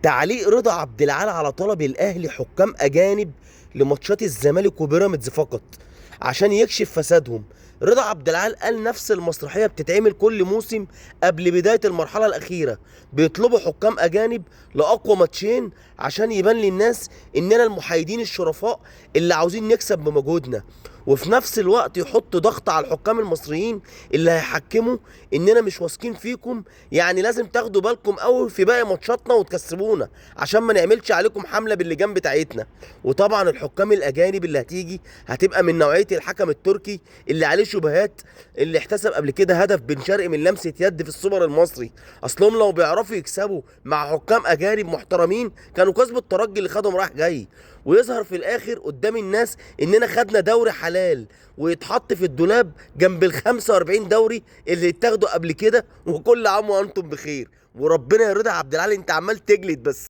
تعليق رضا عبد العال على طلب الاهلي حكام اجانب لماتشات الزمالك وبيراميدز فقط عشان يكشف فسادهم. رضا عبد العال قال نفس المسرحيه بتتعمل كل موسم قبل بدايه المرحله الاخيره، بيطلبوا حكام اجانب لاقوى ماتشين عشان يبان للناس اننا المحايدين الشرفاء اللي عاوزين نكسب بمجهودنا، وفي نفس الوقت يحط ضغط على الحكام المصريين اللي هيحكموا اننا مش واثقين فيكم، يعني لازم تاخدوا بالكم قوي في باقي ماتشاتنا وتكسبونا عشان ما نعملش عليكم حمله باللجان بتاعتنا. وطبعا الحكام الاجانب اللي هتيجي هتبقى من نوعيه الحكم التركي اللي عليه شبهات، اللي احتسب قبل كده هدف بن شرقي من لمسه يد في السوبر المصري. اصلهم لو بيعرفوا يكسبوا مع حكام اجانب محترمين كانوا كسبوا الترجي اللي خدهم رايح جاي، ويظهر في الاخر قدام الناس اننا خدنا دوري حلال ويتحط في الدولاب جنب ال 45 دوري اللي اتاخدوا قبل كده. وكل عام وانتم بخير، وربنا يرضى. عبد العال انت عمال تجلد بس.